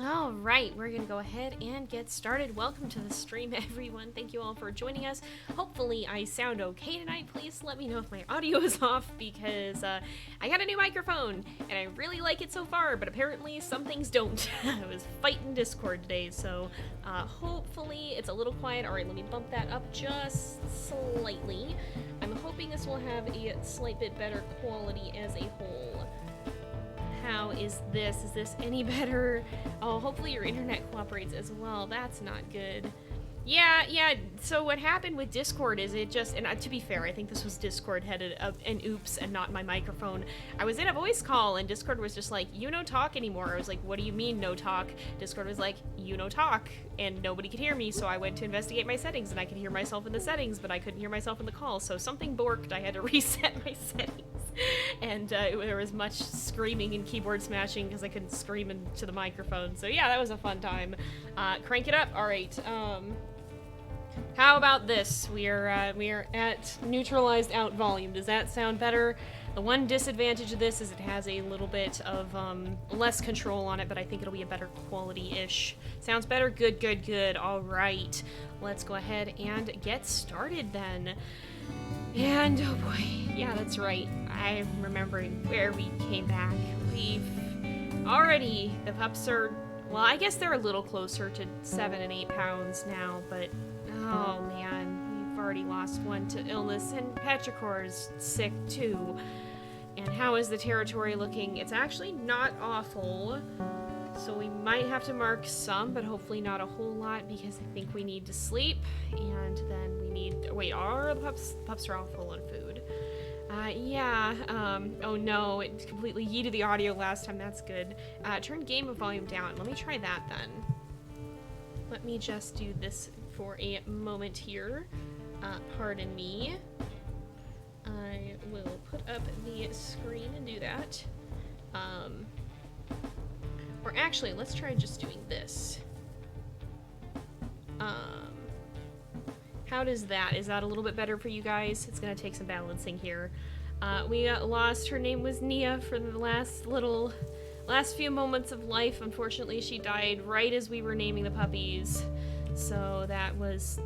All right, we're gonna go ahead and get started. Welcome to the stream, everyone. Thank you all for joining us. Hopefully I sound okay tonight. Please let me know if my audio is off because I got a new microphone and I really like it so far, but apparently some things don't. I was fighting Discord today, so hopefully it's a little quiet. All right, let me bump that up just slightly. I'm hoping this will have a slight bit better quality as a whole. How is this? Is this any better? Oh, hopefully your internet cooperates as well. That's not good. Yeah, so what happened with Discord is it just, and to be fair, I think this was Discord headed an oops and not my microphone. I was in a voice call and Discord was just like, you no talk anymore. I was like, what do you mean no talk? Discord was like, you no talk, and nobody could hear me, so I went to investigate my settings and I could hear myself in the settings, but I couldn't hear myself in the call, so something borked. I had to reset my settings. And there was much screaming and keyboard smashing because I couldn't scream into the microphone. So yeah, that was a fun time. Crank it up. All right. How about this? We are at neutralized out volume. Does that sound better? The one disadvantage of this is it has a little bit of less control on it, but I think it'll be a better quality-ish. Sounds better? Good. All right. Let's go ahead and get started then. And oh boy, yeah, that's right. I'm remembering where we came back. We've already, the pups are, well, I guess they're a little closer to 7 and 8 pounds now, but oh man, we've already lost one to illness, and Petrichor's sick too. And how is the territory looking? It's actually not awful. So we might have to mark some, but hopefully not a whole lot because I think we need to sleep, and then we need, wait, are the pups are all full on food. Oh no, it completely yeeted the audio last time, that's good. Turn game volume down. Let me try that then. Let me just do this for a moment here. Pardon me. I will put up the screen and do that. Or actually, let's try just doing this. How does that? Is that a little bit better for you guys? It's gonna take some balancing here. We got lost. Her name was Nia for the last few moments of life. Unfortunately, she died right as we were naming the puppies. So that was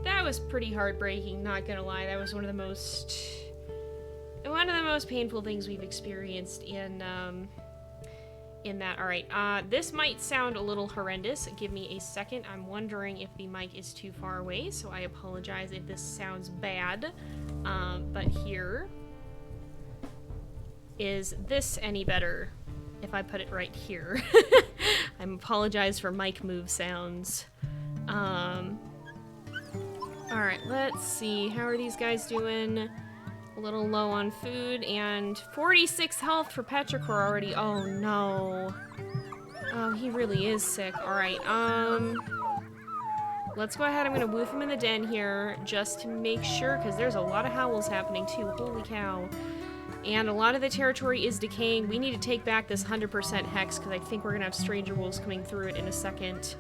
pretty heartbreaking, not gonna lie. That was one of the most painful things we've experienced in that. All right, this might sound a little horrendous. Give me a second. I'm wondering if the mic is too far away, so I apologize if this sounds bad. But here, is this any better if I put it right here? I apologize for mic move sounds. All right, let's see. How are these guys doing? A little low on food, and 46 health for Petrichor already. Oh no. Oh, he really is sick. Alright, let's go ahead. I'm gonna woof him in the den here, just to make sure, because there's a lot of howls happening too. Holy cow. And a lot of the territory is decaying. We need to take back this 100% hex, because I think we're gonna have stranger wolves coming through it in a second.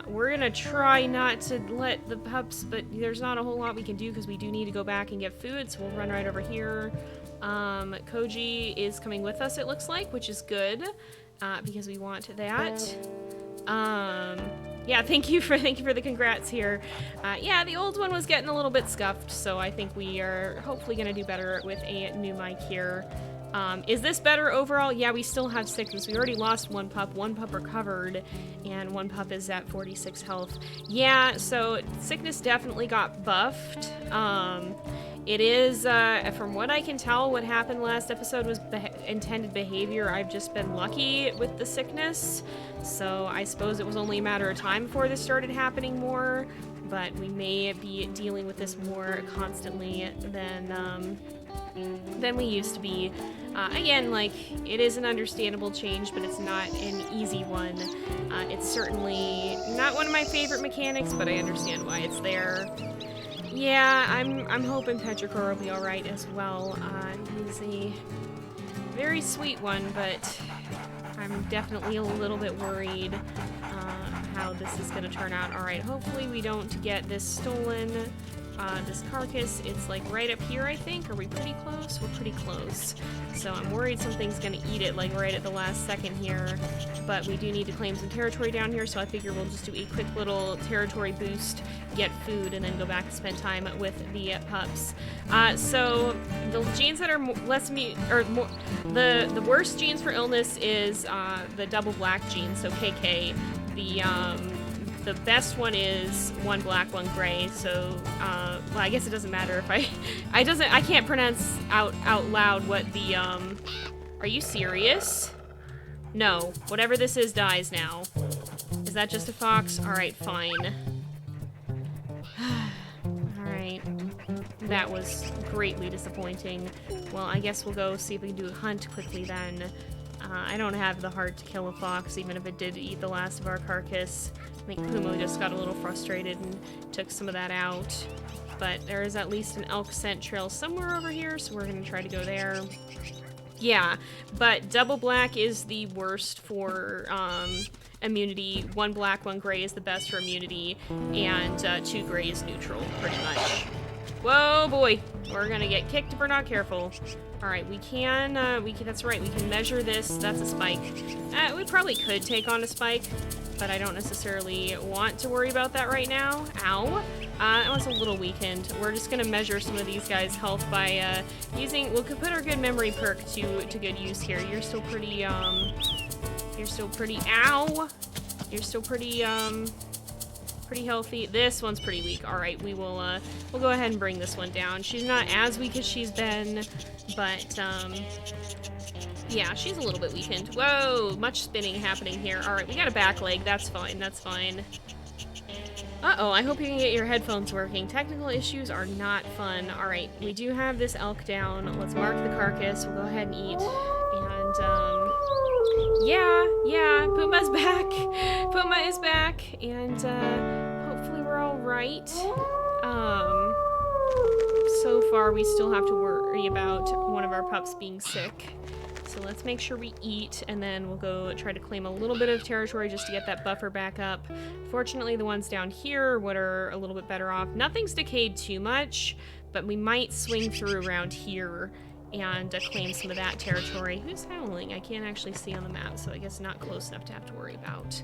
We're gonna try not to let the pups, but there's not a whole lot we can do because we do need to go back and get food, so we'll run right over here. Koji is coming with us, it looks like, which is good, because we want that. Yeah, thank you for the congrats here. Yeah, the old one was getting a little bit scuffed, so I think we are hopefully gonna do better with a new mic here. Is this better overall? Yeah, we still have sickness. We already lost one pup recovered, and one pup is at 46 health. Yeah, so sickness definitely got buffed. It is, from what I can tell, what happened last episode was intended behavior. I've just been lucky with the sickness, so I suppose it was only a matter of time before this started happening more, but we may be dealing with this more constantly than we used to be. Again, like, it is an understandable change, but it's not an easy one. It's certainly not one of my favorite mechanics, but I understand why it's there. Yeah, I'm hoping Petrichor will be alright as well. He's a very sweet one, but I'm definitely a little bit worried how this is going to turn out. Alright, hopefully we don't get this stolen. this carcass. It's like right up here, I think. Are we pretty close? We're pretty close. So I'm worried something's gonna eat it like right at the last second here. But we do need to claim some territory down here, so I figure we'll just do a quick little territory boost, get food, and then go back and spend time with the pups. So the genes that are the worst genes for illness is the double black gene, so KK. The best one is one black, one gray. So, well, I guess it doesn't matter if I can't pronounce out loud what the Are you serious? No, whatever this is dies now. Is that just a fox? All right, fine. All right. That was greatly disappointing. Well, I guess we'll go see if we can do a hunt quickly then. I don't have the heart to kill a fox, even if it did eat the last of our carcass. I think Puma just got a little frustrated and took some of that out. But there is at least an elk scent trail somewhere over here, so we're going to try to go there. Yeah, but double black is the worst for immunity. One black, one gray is the best for immunity, and 2 gray is neutral, pretty much. Whoa, boy. We're going to get kicked if we're not careful. Alright, we can, that's right, we can measure this. That's a spike. We probably could take on a spike, but I don't necessarily want to worry about that right now. Ow. It was a little weakened. We're just gonna measure some of these guys' health by, we'll put our good memory perk to good use here. You're still pretty, ow! You're still pretty healthy. This one's pretty weak. Alright, we'll go ahead and bring this one down. She's not as weak as she's been, but, yeah, she's a little bit weakened. Whoa, much spinning happening here. Alright, we got a back leg. That's fine, that's fine. Uh-oh, I hope you can get your headphones working. Technical issues are not fun. Alright, we do have this elk down. Let's mark the carcass. We'll go ahead and eat. And, yeah, Puma's back. Puma is back, and, hopefully we're all right. So far we still have to worry about one of our pups being sick. So let's make sure we eat, and then we'll go try to claim a little bit of territory just to get that buffer back up. Fortunately, the ones down here are a little bit better off. Nothing's decayed too much, but we might swing through around here and claim some of that territory. Who's howling? I can't actually see on the map, so I guess not close enough to have to worry about.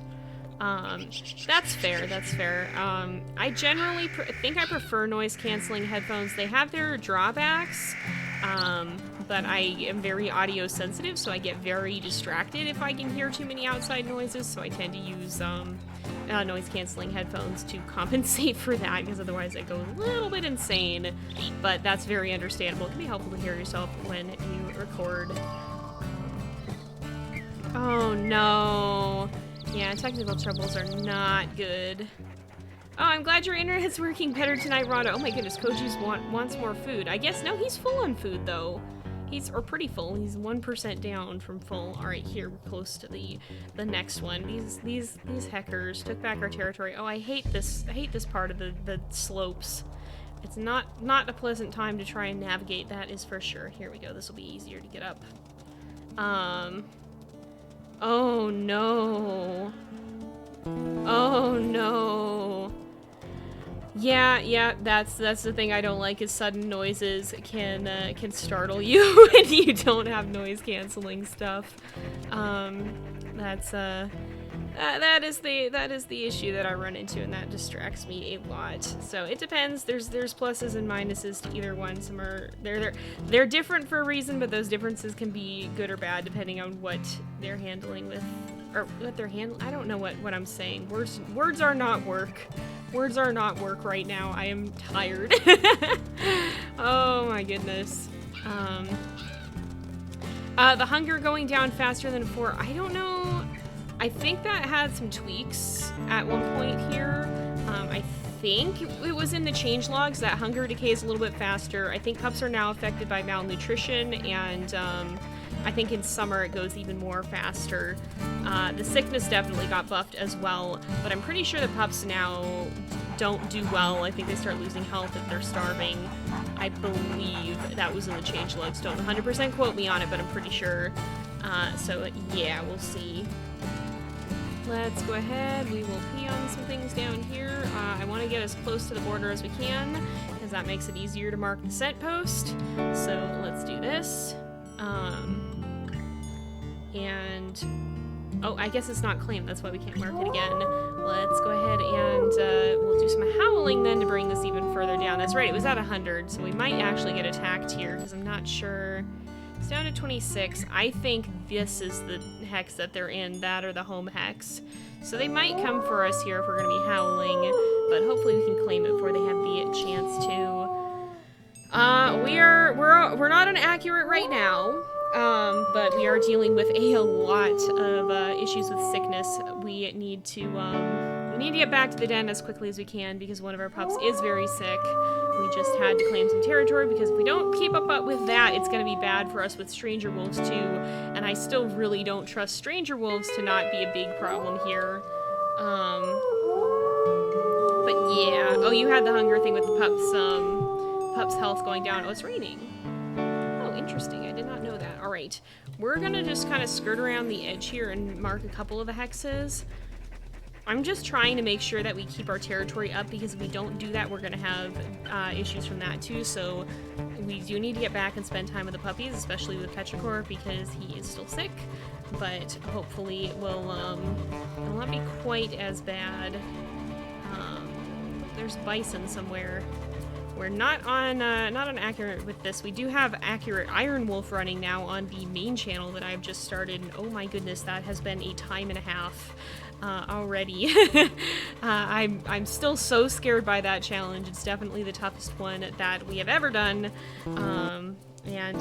That's fair, that's fair. I generally think I prefer noise-canceling headphones. They have their drawbacks, but I am very audio sensitive, so I get very distracted if I can hear too many outside noises, so I tend to use noise-canceling headphones to compensate for that, because otherwise I go a little bit insane. But that's very understandable. It can be helpful to hear yourself when you record. Oh no. Yeah, technical troubles are not good. Oh, I'm glad your internet's working better tonight, Rada. Oh my goodness, Koji's wants more food. I guess, no, he's full on food, though. Or pretty full. He's 1% down from full. Alright, here, we're close to the next one. These heckers took back our territory. Oh, I hate this part of the slopes. It's not a pleasant time to try and navigate, that is for sure. Here we go, this will be easier to get up. Oh no. Oh no. Yeah, that's the thing I don't like, is sudden noises can startle you when you don't have noise canceling stuff. That is the issue that I run into, and that distracts me a lot. So it depends. There's pluses and minuses to either one. Some are they're different for a reason, but those differences can be good or bad depending on what they're handling with, or what they're handling. I don't know what I'm saying. Words are not work. Words are not work right now. I am tired. Oh my goodness. The hunger going down faster than before. I don't know. I think that had some tweaks at one point here. I think it was in the changelogs that hunger decays a little bit faster. I think pups are now affected by malnutrition, and I think in summer it goes even more faster. The sickness definitely got buffed as well, but I'm pretty sure the pups now don't do well. I think they start losing health if they're starving. I believe that was in the changelogs. Don't 100% quote me on it, but I'm pretty sure. So yeah, we'll see. let's go ahead. We will pee on some things down here. I want to get as close to the border as we can, because that makes it easier to mark the scent post. So let's do this. And oh, I guess it's not claimed. That's why we can't mark it again. Let's go ahead and we'll do some howling then to bring this even further down. That's right, it was at 100, so we might actually get attacked here, because I'm not sure. It's down to 26. I think this is the hex that they're in, that or the home hex. So they might come for us here if we're going to be howling, but hopefully we can claim it before they have the chance to. We're not on accurate right now. But we are dealing with a lot of issues with sickness. We need to get back to the den as quickly as we can because one of our pups is very sick. We just had to claim some territory because if we don't keep up with that, it's going to be bad for us with stranger wolves too. And I still really don't trust stranger wolves to not be a big problem here. But yeah. Oh, you had the hunger thing with the pups' health going down. Oh, it's raining. Oh, interesting. I did not know that. All right, we're gonna just kind of skirt around the edge here and mark a couple of the hexes. I'm just trying to make sure that we keep our territory up because if we don't do that, we're gonna have issues from that too. So we do need to get back and spend time with the puppies, especially with Petrichor because he is still sick. But hopefully it will not be quite as bad. There's bison somewhere. We're not on accurate with this. We do have accurate Iron Wolf running now on the main channel that I've just started. And oh my goodness, that has been a time and a half already. I'm still so scared by that challenge. It's definitely the toughest one that we have ever done. And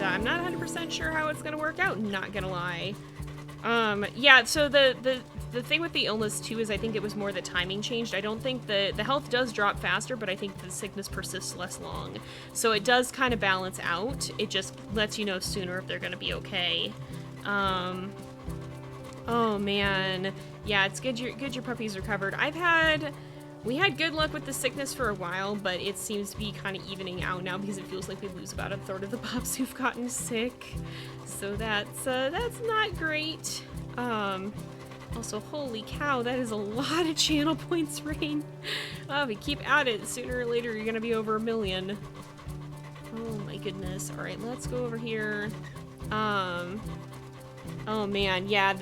I'm not 100% sure how it's gonna work out, not gonna lie. Yeah, so the thing with the illness too is I think it was more the timing changed. I don't think the health does drop faster, but I think the sickness persists less long. So it does kind of balance out. It just lets you know sooner if they're gonna be okay. Oh man. Yeah, it's good your puppy's recovered. We had good luck with the sickness for a while, but it seems to be kind of evening out now because it feels like we lose about a third of the pups who've gotten sick. So that's not great. Also, holy cow, that is a lot of channel points, Rain. If we keep at it, sooner or later you're gonna be over 1 million. Oh my goodness. Alright, let's go over here. Oh man, yeah,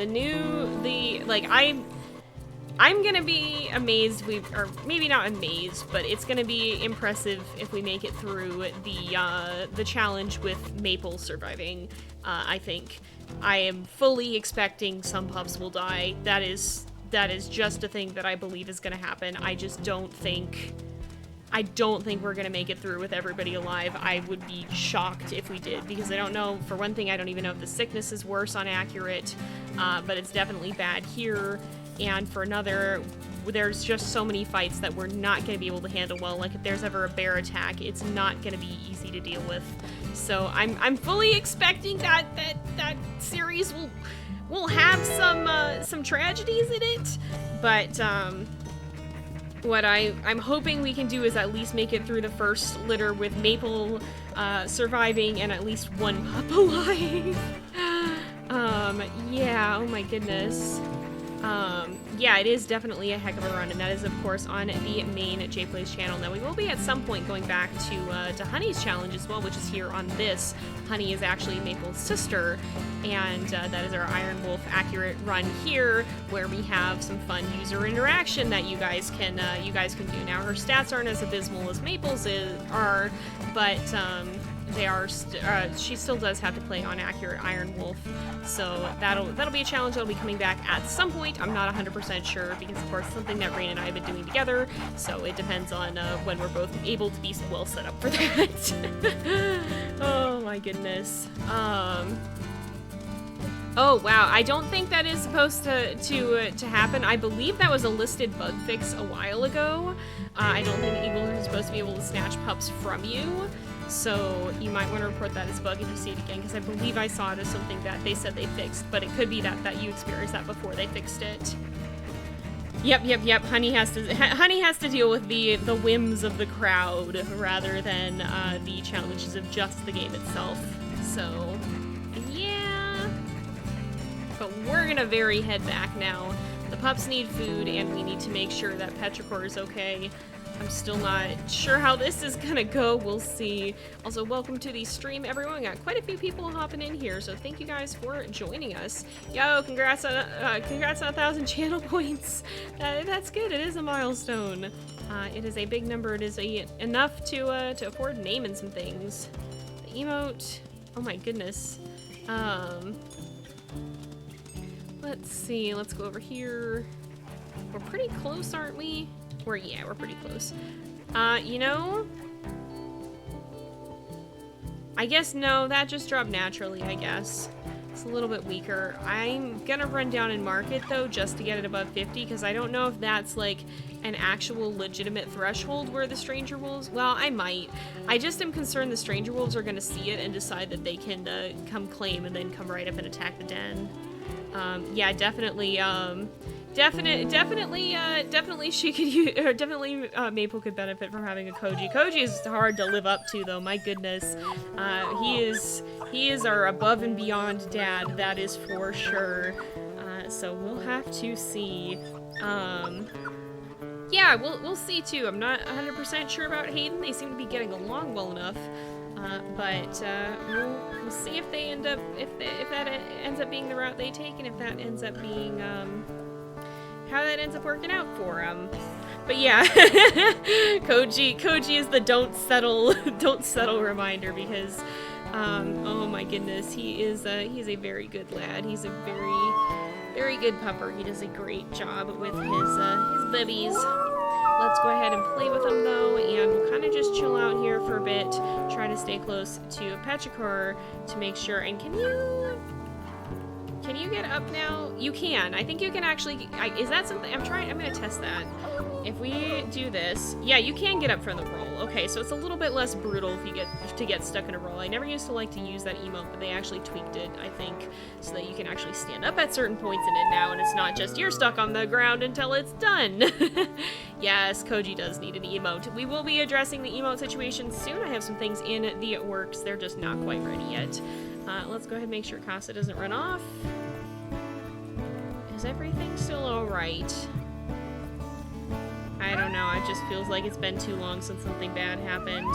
I'm gonna be amazed, or maybe not amazed, but it's gonna be impressive if we make it through the challenge with Maple surviving, I think. I am fully expecting some pups will die. That is just a thing that I believe is gonna happen. I don't think we're gonna make it through with everybody alive. I would be shocked if we did, because I don't know, for one thing, I don't even know if the sickness is worse on accurate, but it's definitely bad here. And for another, there's just so many fights that we're not going to be able to handle well. Like if there's ever a bear attack, it's not going to be easy to deal with. So I'm fully expecting that series will have some tragedies in it. But what I'm hoping we can do is at least make it through the first litter with Maple surviving and at least one pup alive. Yeah. Oh my goodness. Yeah, it is definitely a heck of a run, and that is, of course, on the main JayPlays channel. Now, we will be at some point going back to Honey's challenge as well, which is here on this. Honey is actually Maple's sister, and that is our Iron Wolf accurate run here, where we have some fun user interaction that you guys can do. Now, her stats aren't as abysmal as Maple's are, but they are. She still does have to play on accurate Iron Wolf, so that'll be a challenge that'll be coming back at some point. I'm not 100% sure because, of course, something that Rain and I have been doing together. So it depends on when we're both able to be well set up for that. Oh my goodness. Oh wow, I don't think that is supposed to happen. I believe that was a listed bug fix a while ago. I don't think Eagles are supposed to be able to snatch pups from you. So you might want to report that as a bug if you see it again, because I believe I saw it as something that they said they fixed, but it could be that you experienced that before they fixed it. Yep. Honey has to deal with the whims of the crowd rather than the challenges of just the game itself. So yeah. But we're gonna head back now. The pups need food, and we need to make sure that Petrichor is okay. I'm still not sure how this is gonna go. We'll see. Also, welcome to the stream, everyone. We got quite a few people hopping in here, so thank you guys for joining us. Yo, congrats on 1,000 channel points. That's good. It is a milestone. It is a big number. It is enough to afford naming some things. The emote. Oh my goodness. Let's see. Let's go over here. We're pretty close, aren't we? Yeah, we're pretty close. You know, I guess no, that just dropped naturally, I guess. It's a little bit weaker. I'm gonna run down and mark it though, just to get it above 50, because I don't know if that's like an actual legitimate threshold where the stranger wolves, well, I might. I just am concerned the stranger wolves are gonna see it and decide that they can come claim and then come right up and attack the den. Yeah, definitely, definitely she could use, or definitely Maple could benefit from having a Koji. Koji is hard to live up to though, my goodness. He is our above and beyond dad, that is for sure. So we'll have to see. Yeah, we'll see too. I'm not 100% sure about Hayden. They seem to be getting along well enough. But we'll see if they end up, if that ends up being the route they take, and if that ends up being how that ends up working out for them. But yeah, Koji is the don't settle reminder, because oh my goodness, he's a very good lad. He's a very good pupper. He does a great job with his bubbies. Let's go ahead and play with them though, and we'll kind of just chill out here for a bit, try to stay close to Petrichor to make sure. And can you get up now? You can. I think you can actually, is that something? I'm gonna test that. If we do this, yeah, you can get up from the roll. Okay, so it's a little bit less brutal if you get stuck in a roll. I never used to like to use that emote, but they actually tweaked it, I think, so that you can actually stand up at certain points in it now, and it's not just you're stuck on the ground until it's done. Yes, Koji does need an emote. We will be addressing the emote situation soon. I have some things in the works. They're just not quite ready yet. Let's go ahead and make sure Casa doesn't run off. Is everything still alright? I don't know, it just feels like it's been too long since something bad happened.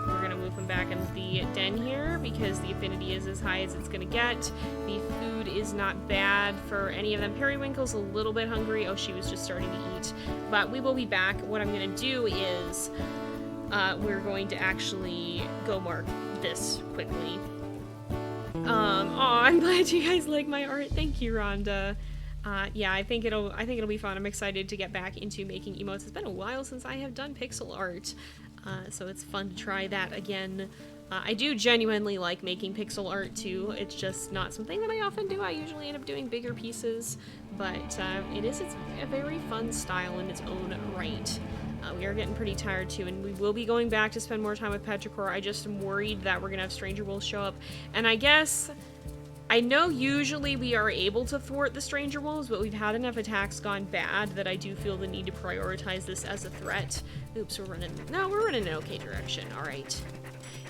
We're gonna move him back into the den here, because the affinity is as high as it's gonna get. The food is not bad for any of them. Periwinkle's a little bit hungry. Oh, she was just starting to eat. But we will be back. What I'm gonna do is, we're going to actually go mark this quickly. Aw, I'm glad you guys like my art. Thank you, Rhonda. Yeah, I think it'll be fun. I'm excited to get back into making emotes. It's been a while since I have done pixel art, so it's fun to try that again. I do genuinely like making pixel art too. It's just not something that I often do. I usually end up doing bigger pieces, but it's a very fun style in its own right. We are getting pretty tired too, and we will be going back to spend more time with Petrichor. I just am worried that we're gonna have stranger wolves show up, and I know usually we are able to thwart the stranger wolves, but we've had enough attacks gone bad that I do feel the need to prioritize this as a threat. Oops, we're running in an okay direction. All right.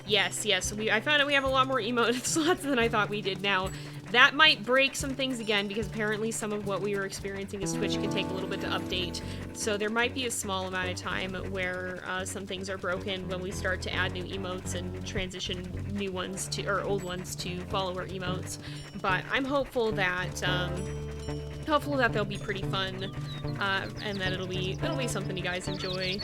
Yes, I found out we have a lot more emote slots than I thought we did now. That might break some things again, because apparently some of what we were experiencing as Twitch can take a little bit to update. So there might be a small amount of time where some things are broken when we start to add new emotes and transition new ones to, or old ones to follower emotes. But I'm hopeful that they'll be pretty fun, and that it'll be something you guys enjoy.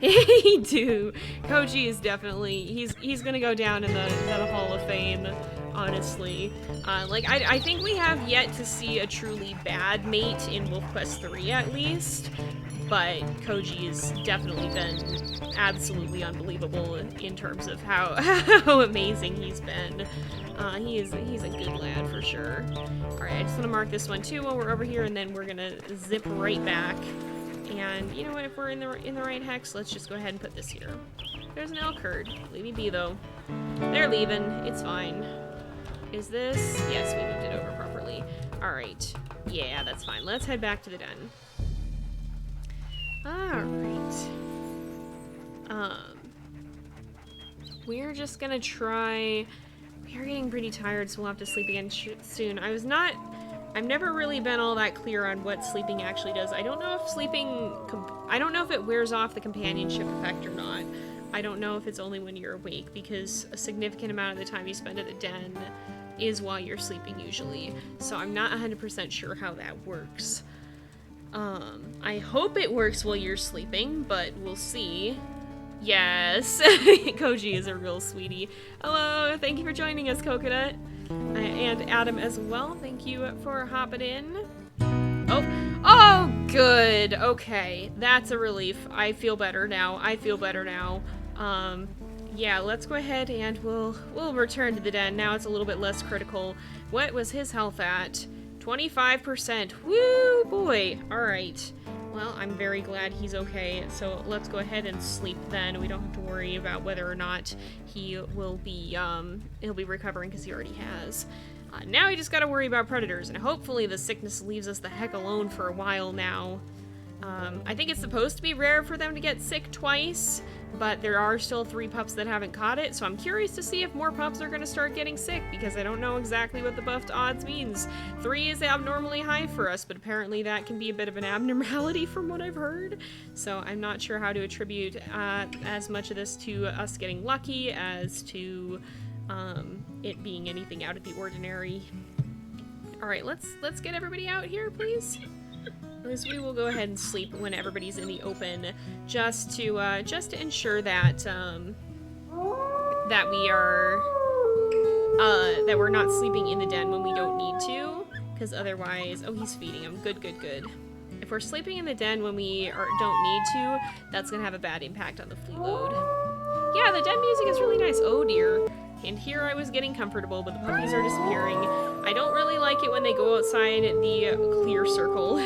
Hey, do. Koji is definitely, he's gonna go down in the Hall of Fame, honestly. Like, I think we have yet to see a truly bad mate in WolfQuest 3, at least, but Koji has definitely been absolutely unbelievable in terms of how amazing he's been. He's a good lad for sure. Alright, I just want to mark this one too while we're over here, and then we're gonna zip right back. And you know what, if we're in the right hex, let's just go ahead and put this here. There's an elk herd. Leave me be though. They're leaving. It's fine. Is this? Yes, we moved it over properly. Alright. Yeah, that's fine. Let's head back to the den. Alright. We're just gonna try... We are getting pretty tired, so we'll have to sleep again soon. I was not I've never really been all that clear on what sleeping actually does. I don't know if sleeping... I don't know if it wears off the companionship effect or not. I don't know if it's only when you're awake, because a significant amount of the time you spend at the den is while you're sleeping usually. So I'm not 100% sure how that works. I hope it works while you're sleeping, but we'll see. Yes! Koji is a real sweetie. Hello! Thank you for joining us, Coconut. And Adam as well. Thank you for hopping in. Oh, good. Okay, that's a relief. I feel better now. Yeah, let's go ahead and we'll return to the den. Now it's a little bit less critical. What was his health at? 25%. Woo, boy. All right. Well, I'm very glad he's okay. So let's go ahead and sleep then. We don't have to worry about whether or not he will be, he'll be recovering, because he already has. Now we just gotta worry about predators, and hopefully the sickness leaves us the heck alone for a while now. I think it's supposed to be rare for them to get sick twice, but there are still 3 pups that haven't caught it, so I'm curious to see if more pups are gonna start getting sick, because I don't know exactly what the buffed odds means. 3 is abnormally high for us, but apparently that can be a bit of an abnormality from what I've heard. So I'm not sure how to attribute as much of this to us getting lucky as to it being anything out of the ordinary. Alright, let's get everybody out here, please. Because we will go ahead and sleep when everybody's in the open, just to ensure that that we are that we're not sleeping in the den when we don't need to, because otherwise, oh, he's feeding him. Good. If we're sleeping in the den when we don't need to, that's gonna have a bad impact on the flea load. Yeah, the den music is really nice. Oh dear. And here I was getting comfortable, but the puppies are disappearing. I don't really like it when they go outside the clear circle.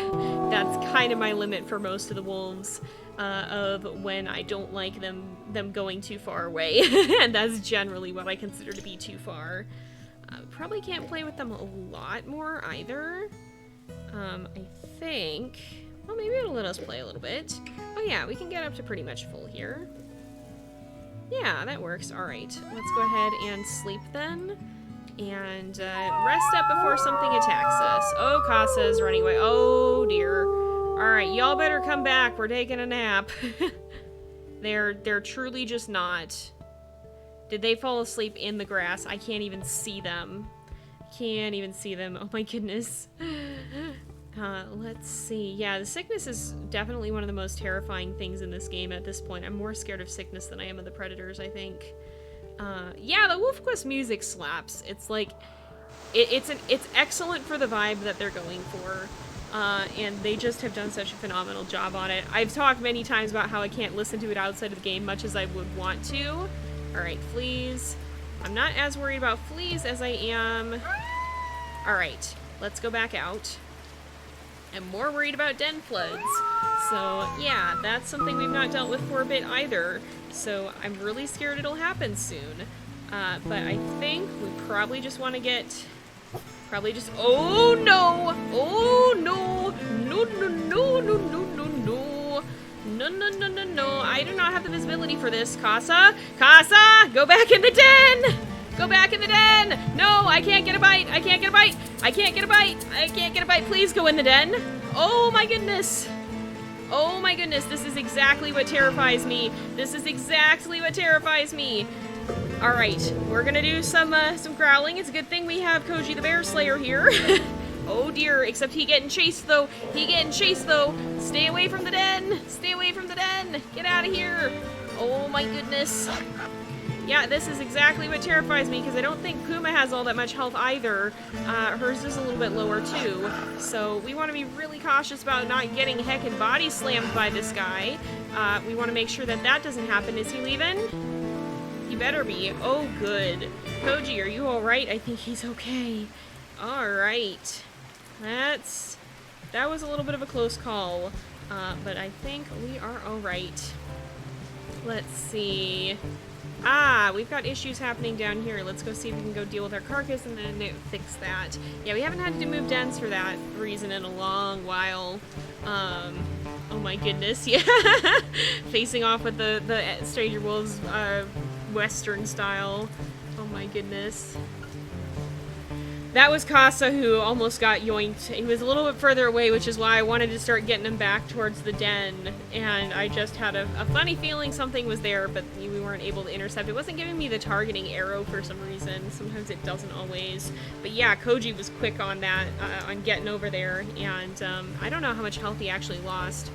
That's kind of my limit for most of the wolves, of when I don't like them going too far away. And that's generally what I consider to be too far. Probably can't play with them a lot more either. I think... Well, maybe it'll let us play a little bit. Oh yeah, we can get up to pretty much full here. Yeah, that works. Alright, let's go ahead and sleep then. And rest up before something attacks us. Oh, Kasa's running away. Oh, dear. Alright, y'all better come back. We're taking a nap. They're truly just not. Did they fall asleep in the grass? I can't even see them. Can't even see them. Oh my goodness. Let's see. Yeah, the sickness is definitely one of the most terrifying things in this game at this point. I'm more scared of sickness than I am of the predators, I think. Yeah, the WolfQuest music slaps. It's like, it's excellent for the vibe that they're going for. And they just have done such a phenomenal job on it. I've talked many times about how I can't listen to it outside of the game much as I would want to. Alright, fleas. I'm not as worried about fleas as I am... Alright, let's go back out. I'm more worried about den floods. So, yeah, that's something we've not dealt with for a bit either. So, I'm really scared it'll happen soon. But I think we probably just want to get... Oh, no! Oh, no! No. I do not have the visibility for this. Kasa! Go back in the den! Go back in the den! No, I can't get a bite! Please go in the den! Oh my goodness! Oh my goodness, this is exactly what terrifies me. Alright, we're gonna do some growling. It's a good thing we have Koji the Bear Slayer here. Oh dear, except he getting chased though. Stay away from the den! Get out of here! Oh my goodness. Yeah, this is exactly what terrifies me, because I don't think Puma has all that much health either. Hers is a little bit lower too, so we want to be really cautious about not getting heckin' body slammed by this guy. We want to make sure that doesn't happen. Is he leaving? He better be. Oh, good. Koji, are you alright? I think he's okay. Alright. That was a little bit of a close call, but I think we are alright. Let's see... Ah, we've got issues happening down here. Let's go see if we can go deal with our carcass and then fix that. Yeah, we haven't had to move dens for that reason in a long while. Oh my goodness, yeah. Facing off with the Stranger Wolves Western style. Oh my goodness. That was Casa who almost got yoinked. He was a little bit further away, which is why I wanted to start getting him back towards the den. And I just had a funny feeling something was there, but we weren't able to intercept. It wasn't giving me the targeting arrow for some reason. Sometimes it doesn't always. But yeah, Koji was quick on that, on getting over there. And I don't know how much health he actually lost.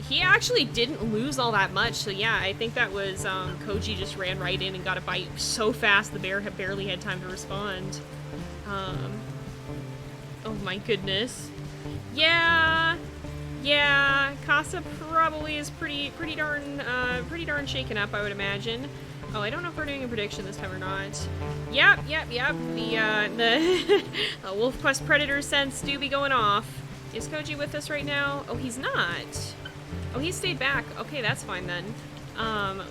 He actually didn't lose all that much, so yeah, I think that was Koji just ran right in and got a bite so fast the bear barely had time to respond. Oh my goodness. Yeah, Casa probably is pretty darn shaken up, I would imagine. Oh, I don't know if we're doing a prediction this time or not. Yep. The WolfQuest Predator sense do be going off. Is Koji with us right now? Oh, he's not. Oh, he stayed back. Okay, that's fine then.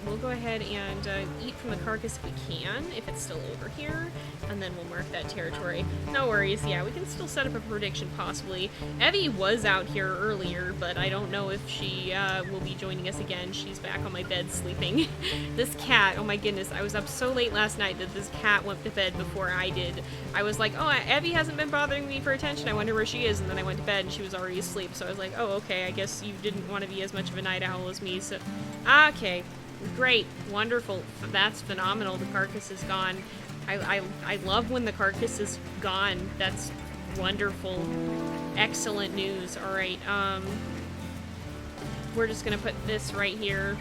We'll go ahead and eat from the carcass if we can, if it's still over here, and then we'll mark that territory. No worries, yeah, we can still set up a prediction, possibly. Evie was out here earlier, but I don't know if she will be joining us again. She's back on my bed sleeping. This cat, oh my goodness, I was up so late last night that this cat went to bed before I did. I was like, oh, Evie hasn't been bothering me for attention, I wonder where she is, and then I went to bed and she was already asleep, so I was like, oh, okay, I guess you didn't want to be as much of a night owl as me, so... Okay, great, wonderful, that's phenomenal, the carcass is gone. I love when the carcass is gone, that's wonderful, excellent news. Alright, we're just gonna put this right here.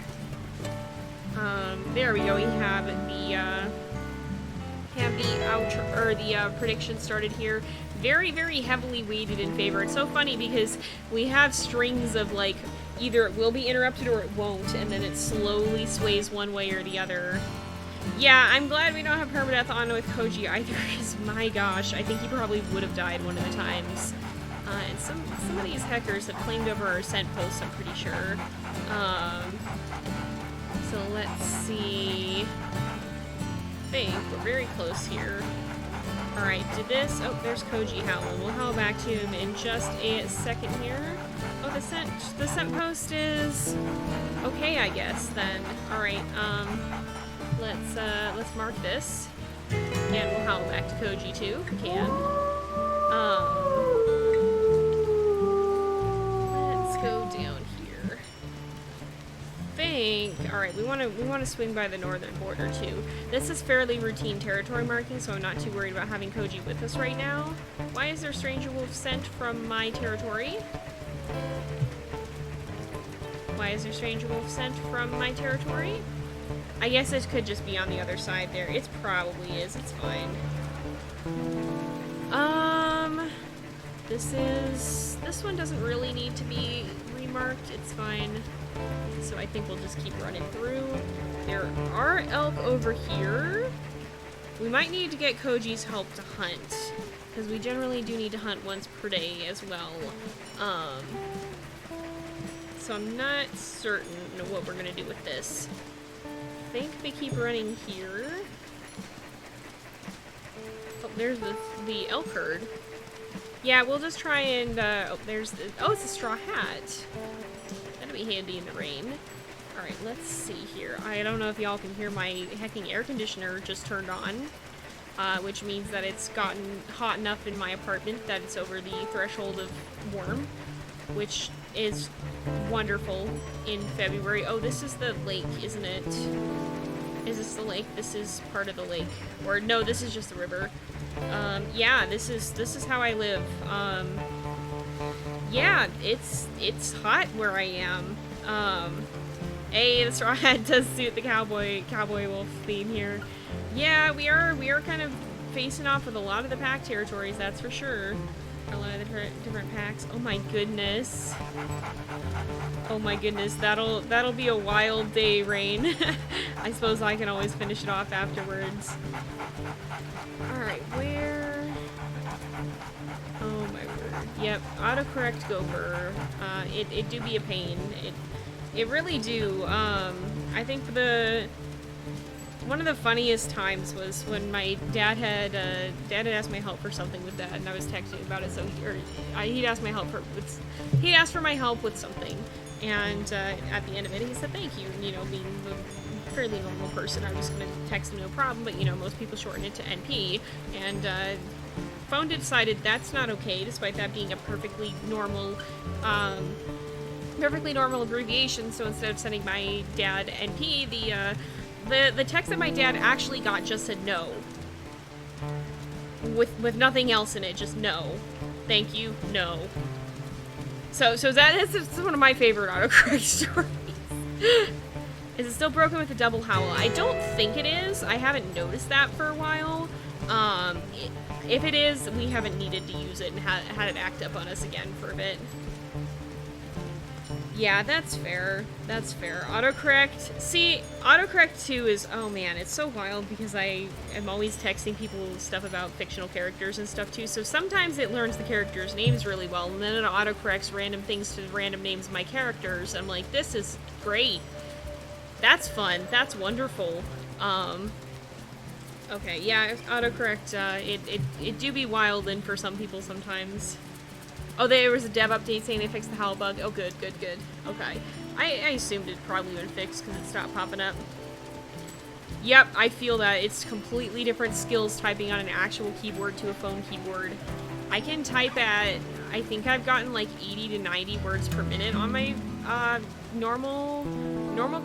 There we go, we have the outro, or the prediction started here. Very, very heavily weighted in favor. It's so funny because we have strings of, like, either it will be interrupted or it won't, and then it slowly sways one way or the other. Yeah, I'm glad we don't have permadeath on with Koji either, because my gosh, I think he probably would have died one of the times. And some of these hackers have claimed over our scent posts, I'm pretty sure. So let's see. I think we're very close here. Alright, did this... Oh, there's Koji howling. We'll howl back to him in just a second here. Oh, the scent post is... okay, I guess, then. Alright, let's mark this. And we'll howl back to Koji, too, if we can. Let's go down here. Alright, we want to swing by the northern border, too. This is fairly routine territory marking, so I'm not too worried about having Koji with us right now. Why is there stranger wolf scent from my territory? Why is there stranger wolf scent from my territory? I guess it could just be on the other side there. It probably is. It's fine. This one doesn't really need to be remarked. It's fine. So I think we'll just keep running through. There are elk over here. We might need to get Koji's help to hunt, because we generally do need to hunt once per day as well. So I'm not certain what we're gonna do with this. I think we keep running here. Oh, there's the elk herd. Yeah, we'll just try and, oh, there's the, oh, it's a straw hat. That'll be handy in the rain. Alright, let's see here. I don't know if y'all can hear my hecking air conditioner just turned on, which means that it's gotten hot enough in my apartment that it's over the threshold of warm, which is wonderful in February. Oh, this is the lake, isn't it? Is this the lake? This is part of the lake. Or no, this is just the river. Yeah, this is how I live. Yeah, it's hot where I am. The straw hat does suit the cowboy wolf theme here. Yeah, we are kind of facing off with a lot of the pack territories, that's for sure. A lot of the different packs. Oh my goodness. Oh my goodness, that'll be a wild day, Rain. I suppose I can always finish it off afterwards. Alright, where? Oh my word. Yep, autocorrect gopher. It do be a pain. It really do. I think one of the funniest times was when my dad had asked my help for something with that, and I was texting about it. So he'd asked my help he'd asked for my help with something, and at the end of it, he said thank you. And, you know, being a fairly normal person, I was just gonna text him no problem. But you know, most people shorten it to NP, and phone decided that's not okay, despite that being a perfectly normal abbreviation. So instead of sending my dad NP, the text that my dad actually got just said no, with nothing else in it, just no, thank you, no. So that is one of my favorite autocorrect stories. Is it still broken with a double howl? I don't think it is. I haven't noticed that for a while. If it is, we haven't needed to use it and had it act up on us again for a bit. Yeah, that's fair. That's fair. Autocorrect. See, autocorrect 2 is, oh man, it's so wild because I am always texting people stuff about fictional characters and stuff too, so sometimes it learns the characters' names really well, and then it autocorrects random things to random names of my characters. I'm like, this is great. That's fun. That's wonderful. Okay, yeah, autocorrect, it do be wildin' for some people sometimes. Oh, there was a dev update saying they fixed the howl bug. Oh, good, good, good. Okay. I assumed it probably would fix because it stopped popping up. Yep, I feel that. It's completely different skills typing on an actual keyboard to a phone keyboard. I can type at, I think I've gotten like 80 to 90 words per minute on my normal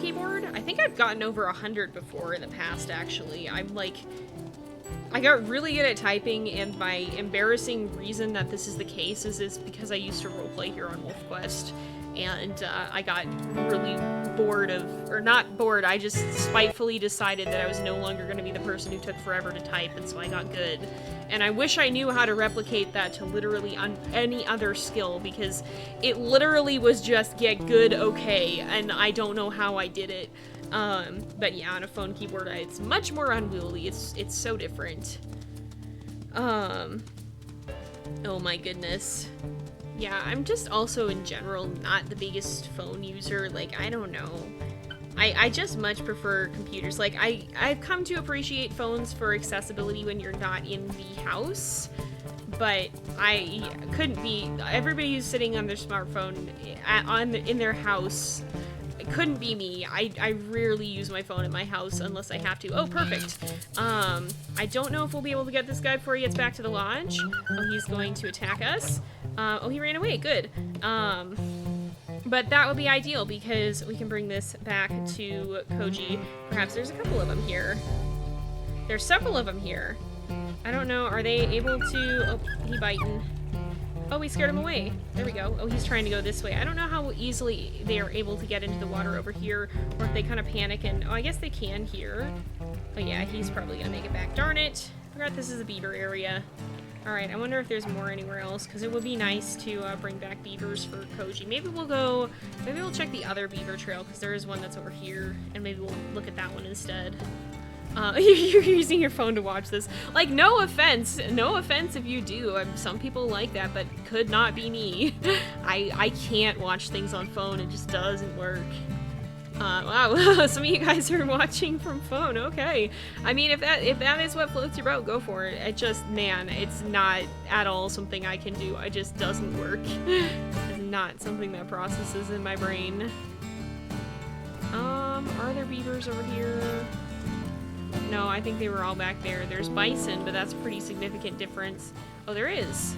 keyboard. I think I've gotten over 100 before in the past, actually. I got really good at typing, and my embarrassing reason that this is the case is because I used to roleplay here on WolfQuest, and I got really bored of, or not bored, I just spitefully decided that I was no longer going to be the person who took forever to type, and so I got good. And I wish I knew how to replicate that to literally on any other skill, because it literally was just get good okay, and I don't know how I did it. But yeah, on a phone keyboard, it's much more unwieldy. It's so different. Oh my goodness. Yeah, I'm just also in general not the biggest phone user. Like, I don't know. I just much prefer computers. Like, I've come to appreciate phones for accessibility when you're not in the house, but I couldn't be, everybody who's sitting on their smartphone in their house, it couldn't be me. I rarely use my phone in my house unless I have to. Oh, perfect. I don't know if we'll be able to get this guy before he gets back to the lodge. Oh, he's going to attack us. Oh, he ran away. Good. But that would be ideal because we can bring this back to Koji. Perhaps there's a couple of them here. There's several of them here. I don't know. Are they able to... Oh, he biting. Oh, we scared him away. There we go. Oh, he's trying to go this way. I don't know how easily they are able to get into the water over here, or if they kind of panic and... Oh, I guess they can here. Oh yeah, he's probably gonna make it back. Darn it. I forgot this is a beaver area. Alright, I wonder if there's more anywhere else, because it would be nice to bring back beavers for Koji. Maybe we'll check the other beaver trail, because there is one that's over here, and maybe we'll look at that one instead. You're using your phone to watch this. Like, no offense if you do. Some people like that, but could not be me. I can't watch things on phone, it just doesn't work. Wow, some of you guys are watching from phone, okay. I mean, if that is what floats your boat, go for it. It just, man, it's not at all something I can do. It just doesn't work. It's not something that processes in my brain. Are there beavers over here? No, I think they were all back there. There's bison, but that's a pretty significant difference. Oh, there is.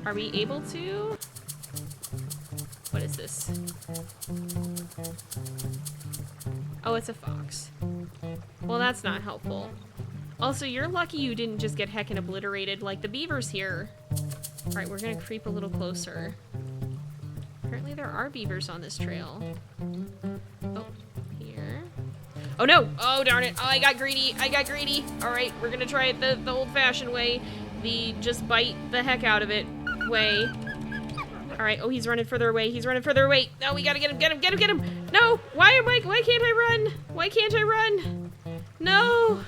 Are we able to? What is this? Oh, it's a fox. Well, that's not helpful. Also, you're lucky you didn't just get heckin' obliterated like the beavers here. Alright, we're gonna creep a little closer. Apparently there are beavers on this trail. Oh, here. Oh no! Oh, darn it! Oh, I got greedy! I got greedy! Alright, we're gonna try it the old-fashioned way. The just bite the heck out of it way. Alright, oh, he's running further away. He's running further away. No, we gotta get him, get him, get him, get him! No! Why can't I run? Why can't I run? No!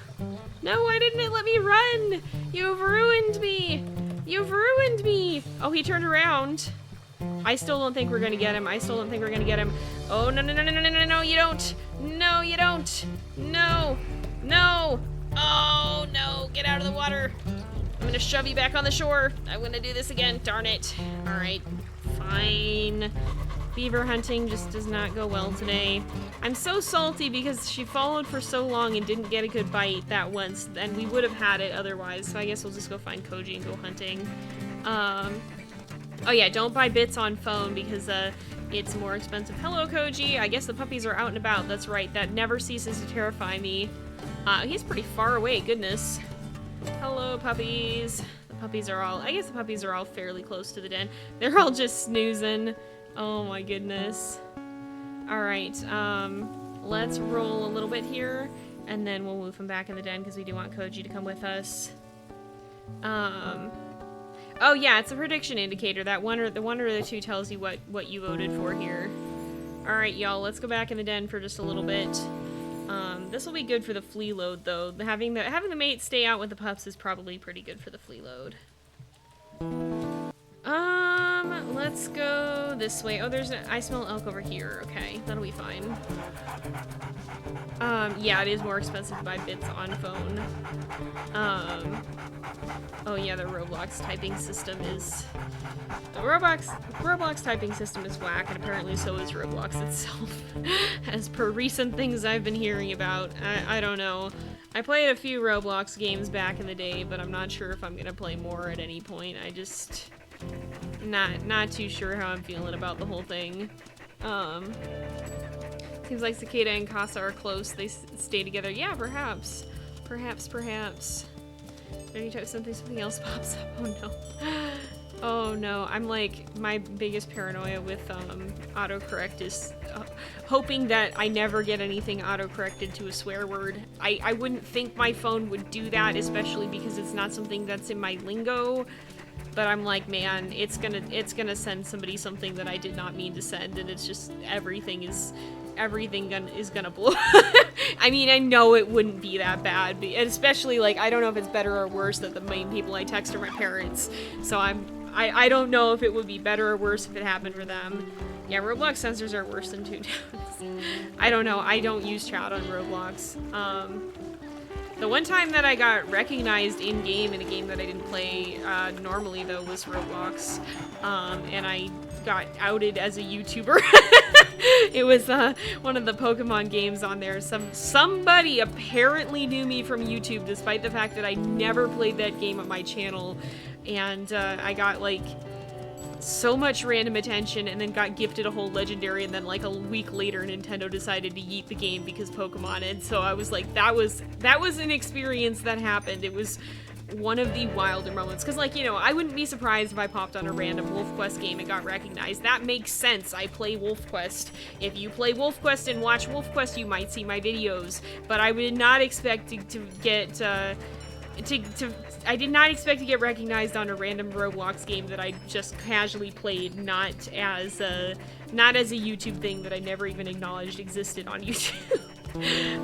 No, why didn't it let me run? You've ruined me! You've ruined me! Oh, he turned around. I still don't think we're gonna get him. I still don't think we're gonna get him. Oh, no, no, no, no, no, no, no, no, you don't! No, you don't! No! No! Oh, no! Get out of the water! I'm gonna shove you back on the shore. I'm gonna do this again. Darn it. Alright. Fine. Beaver hunting just does not go well today. I'm so salty because she followed for so long and didn't get a good bite that once, and we would have had it otherwise, so I guess we'll just go find Koji and go hunting. Oh yeah, don't buy bits on phone because it's more expensive. Hello, Koji. I guess the puppies are out and about. That's right. That never ceases to terrify me. He's pretty far away. Goodness. Hello, puppies. The puppies are all... I guess the puppies are all fairly close to the den. They're all just snoozing. Oh my goodness. Alright, let's roll a little bit here, and then we'll move him back in the den because we do want Koji to come with us. Oh yeah, it's a prediction indicator. That one or the two tells you what you voted for here. Alright, y'all, let's go back in the den for just a little bit. This will be good for the flea load, though. Having the mate stay out with the pups is probably pretty good for the flea load. Let's go this way. Oh, I smell elk over here. Okay, that'll be fine. Yeah, it is more expensive to buy bits on phone. Oh yeah, the Roblox typing system is... The Roblox typing system is whack, and apparently so is Roblox itself. As per recent things I've been hearing about. I don't know. I played a few Roblox games back in the day, but I'm not sure if I'm gonna play more at any point. I just... Not too sure how I'm feeling about the whole thing. Seems like Cicada and Casa are close. They stay together. Yeah, perhaps. Perhaps. Anytime something else pops up. Oh no. Oh no. I'm like, my biggest paranoia with autocorrect is hoping that I never get anything autocorrected to a swear word. I wouldn't think my phone would do that, especially because it's not something that's in my lingo. But I'm like, man, it's gonna send somebody something that I did not mean to send, and it's just everything is gonna blow. I mean, I know it wouldn't be that bad, but especially like I don't know if it's better or worse that the main people I text are my parents. So I don't know if it would be better or worse if it happened for them. Yeah, Roblox censors are worse than Toondowns. I don't know. I don't use chat on Roblox. The one time that I got recognized in-game in a game that I didn't play normally, though, was Roblox. And I got outed as a YouTuber. It was one of the Pokemon games on there. Somebody apparently knew me from YouTube, despite the fact that I never played that game on my channel. And I got, like... so much random attention, and then got gifted a whole legendary, and then like a week later Nintendo decided to yeet the game because Pokemon, and so I was like, that was an experience that happened. It was one of the wilder moments, because like, you know, I wouldn't be surprised if I popped on a random WolfQuest game and got recognized. That makes sense. I play WolfQuest. If you play WolfQuest and watch WolfQuest, you might see my videos, but I would not expect to get I did not expect to get recognized on a random Roblox game that I just casually played, not as a YouTube thing that I never even acknowledged existed on YouTube.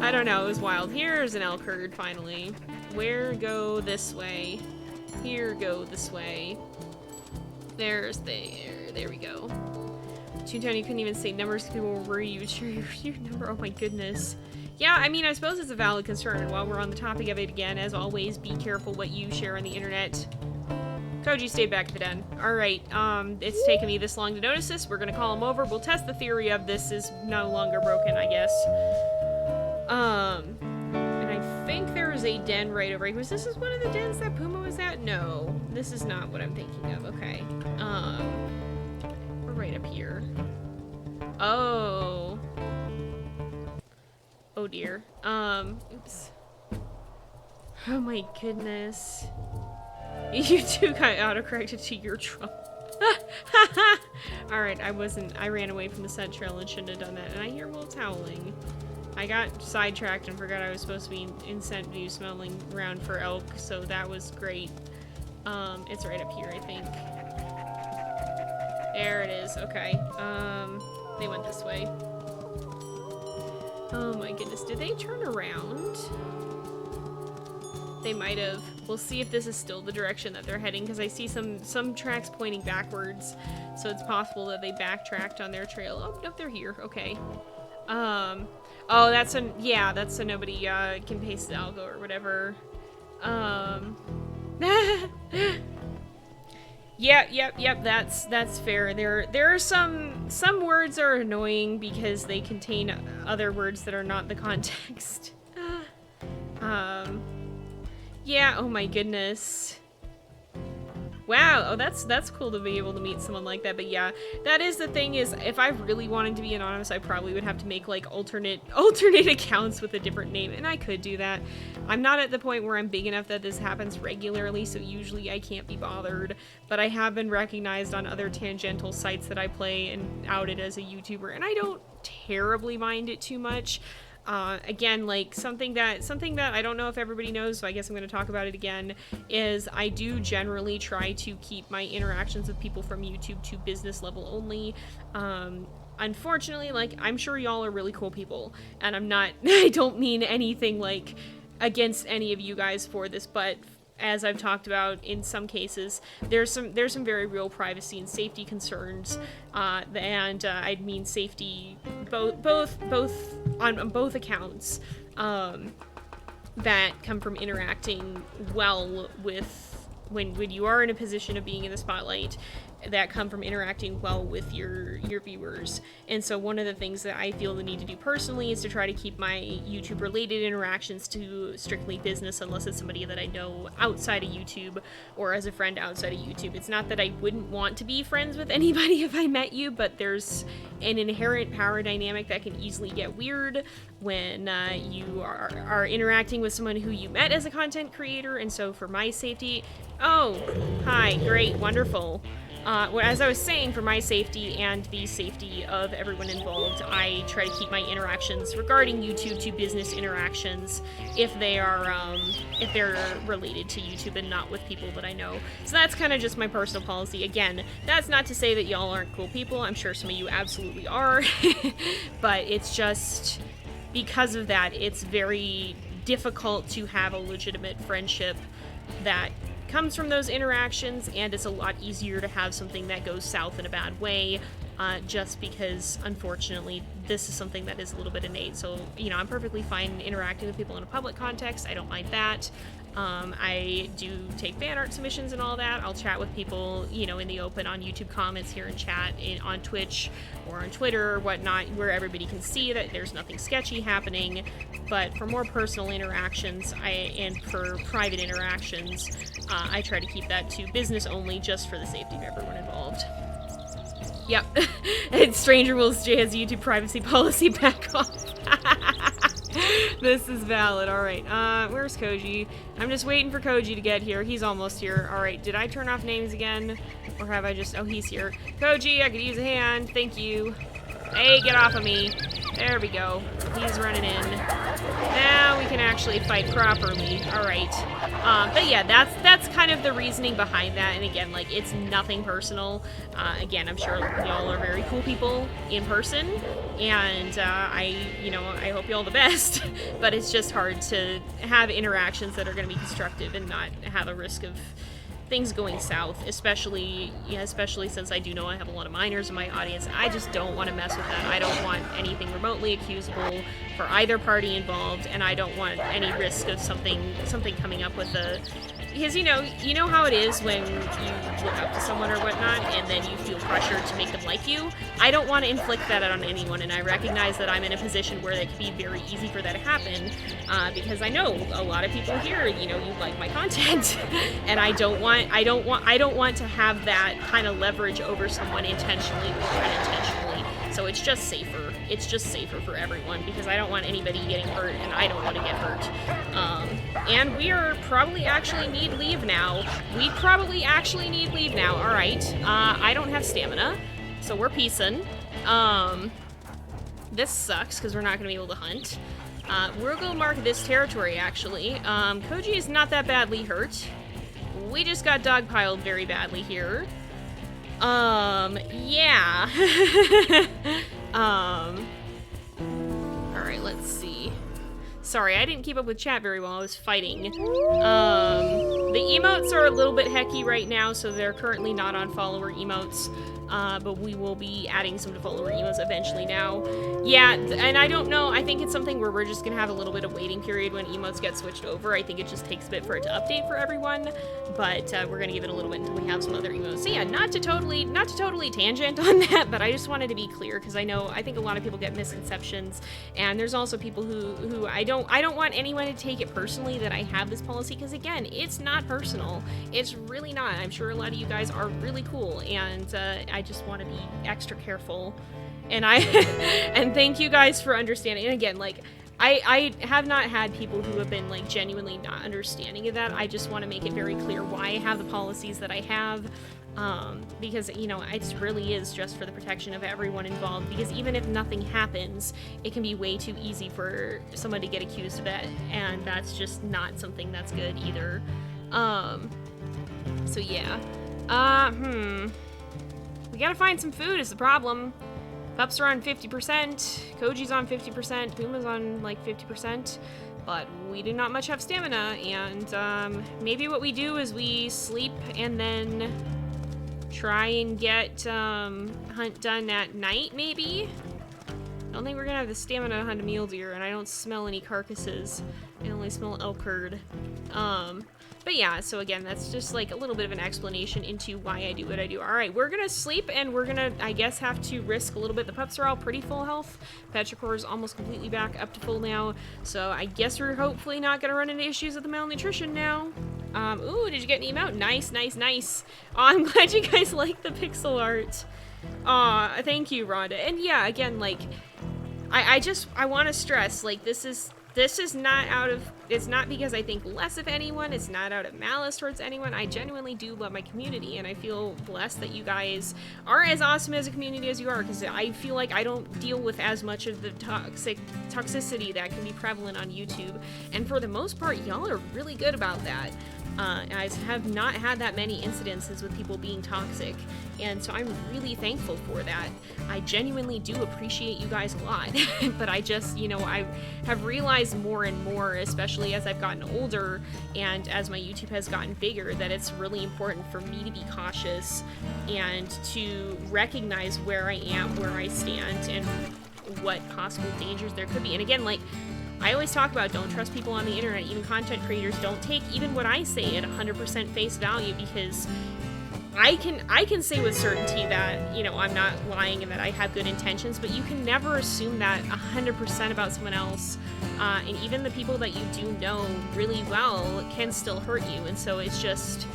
I don't know, it was wild. Here's an elk herd, finally. Where go this way? Here go this way. There we go. Toontown, you couldn't even say numbers, people were worried you would share your number. Oh my goodness. Yeah, I mean, I suppose it's a valid concern, and while we're on the topic of it again, as always, be careful what you share on the internet. Koji stayed back at the den. Alright, it's taken me this long to notice this. We're gonna call him over. We'll test the theory of this is no longer broken, I guess. And I think there is a den right over here. Was this one of the dens that Puma was at? No, this is not what I'm thinking of. Okay. We're right up here. Oh. Oh dear. Oops. Oh my goodness. You two got autocorrected to your trouble. Alright, I ran away from the scent trail and shouldn't have done that. And I hear wolves howling. I got sidetracked and forgot I was supposed to be in scent view smelling around for elk, so that was great. It's right up here, I think. There it is, okay. They went this way. Oh my goodness, did they turn around? They might have. We'll see if this is still the direction that they're heading, because I see some tracks pointing backwards, so it's possible that they backtracked on their trail. Oh, nope, they're here. Okay. Oh, that's so nobody can paste the algo or whatever. Yep, that's fair. There are some words are annoying because they contain other words that are not the context. Yeah, oh my goodness. Wow, oh that's cool to be able to meet someone like that, but yeah, that is the thing is, if I really wanted to be anonymous, I probably would have to make like alternate accounts with a different name, and I could do that. I'm not at the point where I'm big enough that this happens regularly, so usually I can't be bothered, but I have been recognized on other tangential sites that I play and outed as a YouTuber, and I don't terribly mind it too much. Again, like something that I don't know if everybody knows, so I guess I'm going to talk about it again, is I do generally try to keep my interactions with people from YouTube to business level only. Unfortunately, like, I'm sure y'all are really cool people, and I don't mean anything like against any of you guys for this, but as I've talked about, in some cases, there's some very real privacy and safety concerns, and I mean safety both on both accounts, that come from interacting well with when you are in a position of being in the spotlight, that come from interacting well with your viewers. And so one of the things that I feel the need to do personally is to try to keep my YouTube related interactions to strictly business, unless it's somebody that I know outside of YouTube or as a friend outside of YouTube. It's not that I wouldn't want to be friends with anybody if I met you, but there's an inherent power dynamic that can easily get weird when you are interacting with someone who you met as a content creator. And so for my safety, oh, hi, great, wonderful. As I was saying, for my safety and the safety of everyone involved, I try to keep my interactions regarding YouTube to business interactions if they are, if they're related to YouTube and not with people that I know. So that's kind of just my personal policy. Again, that's not to say that y'all aren't cool people. I'm sure some of you absolutely are, but it's just because of that, it's very difficult to have a legitimate friendship that comes from those interactions, and it's a lot easier to have something that goes south in a bad way, just because, unfortunately, this is something that is a little bit innate. So, you know, I'm perfectly fine interacting with people in a public context. I don't mind that. I do take fan art submissions and all that. I'll chat with people, you know, in the open on YouTube comments here in chat, on Twitch or on Twitter or whatnot, where everybody can see that there's nothing sketchy happening. But for more personal interactions, and for private interactions, I try to keep that to business only, just for the safety of everyone involved. Yep. And Stranger Will's Jay has YouTube privacy policy back off. This is valid. Alright, where's Koji? I'm just waiting for Koji to get here. He's almost here. Alright, did I turn off names again? Or have I just... Oh, he's here. Koji, I could use a hand. Thank you. Hey, get off of me. There we go. He's running in. Now we can actually fight properly. Alright. But yeah, that's kind of the reasoning behind that. And again, like, it's nothing personal. Again, I'm sure y'all are very cool people in person. And I hope you all the best. But it's just hard to have interactions that are going to be constructive and not have a risk of things going south, especially since I do know I have a lot of minors in my audience. I just don't want to mess with that. I don't want anything remotely accusable for either party involved, and I don't want any risk of something coming up with because you know how it is when you look up to someone or whatnot, and then you feel pressure to make them like you. I don't want to inflict that on anyone, and I recognize that I'm in a position where it can be very easy for that to happen, because I know a lot of people here, you like my content, and I don't want to have that kind of leverage over someone intentionally or unintentionally. So it's just safer. It's just safer for everyone, because I don't want anybody getting hurt, and I don't want to get hurt. And we are probably actually need leave now. All right. I don't have stamina, so we're peacing. This sucks because we're not going to be able to hunt. We're going to mark this territory, actually. Koji is not that badly hurt. We just got dogpiled very badly here. Yeah. Alright, let's see. Sorry, I didn't keep up with chat very well. I was fighting. The emotes are a little bit hecky right now, so they're currently not on follower emotes. But we will be adding some to follower emotes eventually now. Yeah, and I don't know, I think it's something where we're just gonna have a little bit of waiting period when emotes get switched over. I think it just takes a bit for it to update for everyone, but we're gonna give it a little bit until we have some other emotes. So yeah, not to totally tangent on that, but I just wanted to be clear, because I think a lot of people get misconceptions, and there's also people who I don't want anyone to take it personally that I have this policy, because again, it's not personal. It's really not. I'm sure a lot of you guys are really cool, and I just want to be extra careful, and and thank you guys for understanding. And again, like, I have not had people who have been like genuinely not understanding of that. I just want to make it very clear why I have the policies that I have, because, you know, it really is just for the protection of everyone involved, because even if nothing happens, it can be way too easy for someone to get accused of it, and that's just not something that's good either. So yeah. We gotta find some food is the problem. Pups are on 50%, Koji's on 50%, Puma's on like 50%, but we do not much have stamina, and maybe what we do is we sleep and then try and get hunt done at night, maybe? I don't think we're gonna have the stamina to hunt a mule deer, and I don't smell any carcasses. I only smell elk herd. But yeah, so again, that's just like a little bit of an explanation into why I do what I do. Alright, we're gonna sleep, and we're gonna, I guess, have to risk a little bit. The pups are all pretty full health. Petrichor is almost completely back up to full now, so I guess we're hopefully not gonna run into issues with the malnutrition now. Ooh, did you get an emote? Nice, nice, nice. Oh, I'm glad you guys like the pixel art. Aw, thank you, Rhonda. And yeah, again, like, I want to stress, like, this is not out of, it's not because I think less of anyone, it's not out of malice towards anyone. I genuinely do love my community, and I feel blessed that you guys are as awesome as a community as you are, because I feel like I don't deal with as much of the toxicity that can be prevalent on YouTube, and for the most part, y'all are really good about that. I have not had that many incidences with people being toxic, and so I'm really thankful for that. I genuinely do appreciate you guys a lot, but I just, you know, I have realized more and more, especially as I've gotten older and as my YouTube has gotten bigger, that it's really important for me to be cautious and to recognize where I am, where I stand, and what possible dangers there could be. And again, like, I always talk about, don't trust people on the internet, even content creators. Don't take even what I say at 100% face value, because I can say with certainty that, you know, I'm not lying and that I have good intentions, but you can never assume that 100% about someone else, and even the people that you do know really well can still hurt you. And so it's just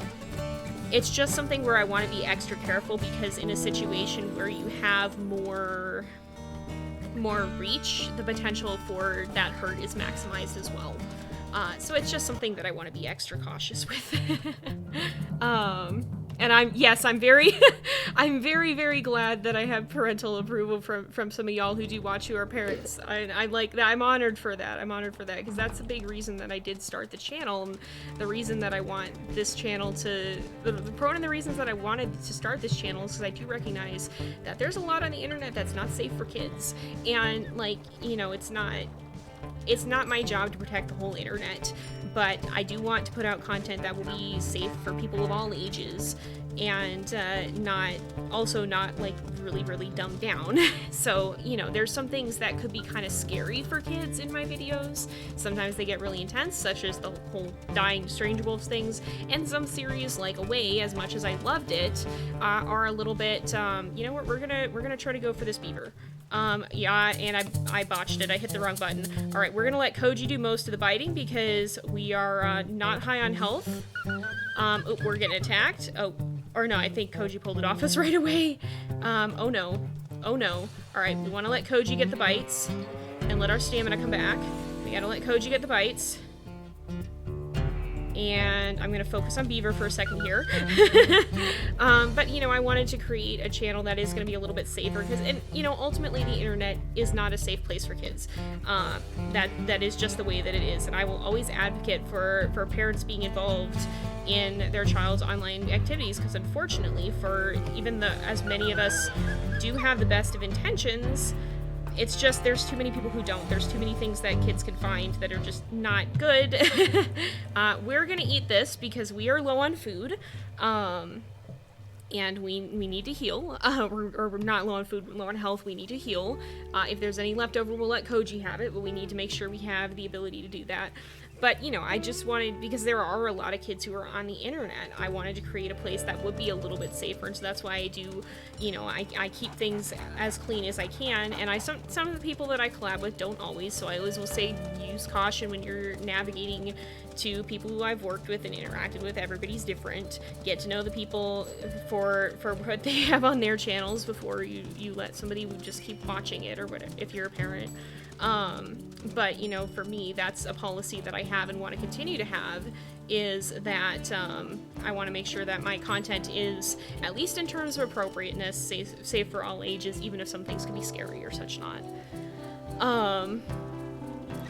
something where I want to be extra careful, because in a situation where you have more reach, the potential for that hurt is maximized as well. So it's just something that I want to be extra cautious with. And I'm very, I'm very, very glad that I have parental approval from some of y'all who do watch who are parents. I like that. I'm honored for that. Because that's a big reason that I did start the channel, and the reason that I want this channel to, one of the reasons that I wanted to start this channel is because I do recognize that there's a lot on the internet that's not safe for kids, and, like, you know, it's not my job to protect the whole internet, but I do want to put out content that will be safe for people of all ages, and not like really, really dumbed down. So, you know, there's some things that could be kind of scary for kids in my videos. Sometimes they get really intense, such as the whole dying Strange Wolves things, and some series like Away, as much as I loved it, are a little bit, you know what, we're gonna try to go for this beaver. Yeah, and I botched it. I hit the wrong button. Alright, we're gonna let Koji do most of the biting, because we are not high on health. Oh, we're getting attacked. Oh, or no, I think Koji pulled it off us right away. Oh no. Oh no. Alright, we want to let Koji get the bites, and let our stamina come back. We gotta let Koji get the bites. And I'm gonna focus on beaver for a second here. But, you know, I wanted to create a channel that is gonna be a little bit safer, because, and, you know, ultimately the internet is not a safe place for kids. That is just the way that it is, and I will always advocate for parents being involved in their child's online activities, because unfortunately, for even as many of us do have the best of intentions, it's just there's too many people who don't. There's too many things that kids can find that are just not good. We're gonna eat this because we are low on food. And we need to heal. We're not low on food, low on health. We need to heal. If there's any leftover, we'll let Koji have it, but we need to make sure we have the ability to do that. But, you know, I just wanted, because there are a lot of kids who are on the internet, I wanted to create a place that would be a little bit safer, and so that's why I do, you know, I keep things as clean as I can, and some of the people that I collab with don't always, so I always will say use caution when you're navigating to people who I've worked with and interacted with. Everybody's different. Get to know the people for what they have on their channels before you let somebody just keep watching it, or whatever, if you're a parent. But, you know, for me, that's a policy that I have and want to continue to have, is that I want to make sure that my content is, at least in terms of appropriateness, safe for all ages, even if some things can be scary or such not.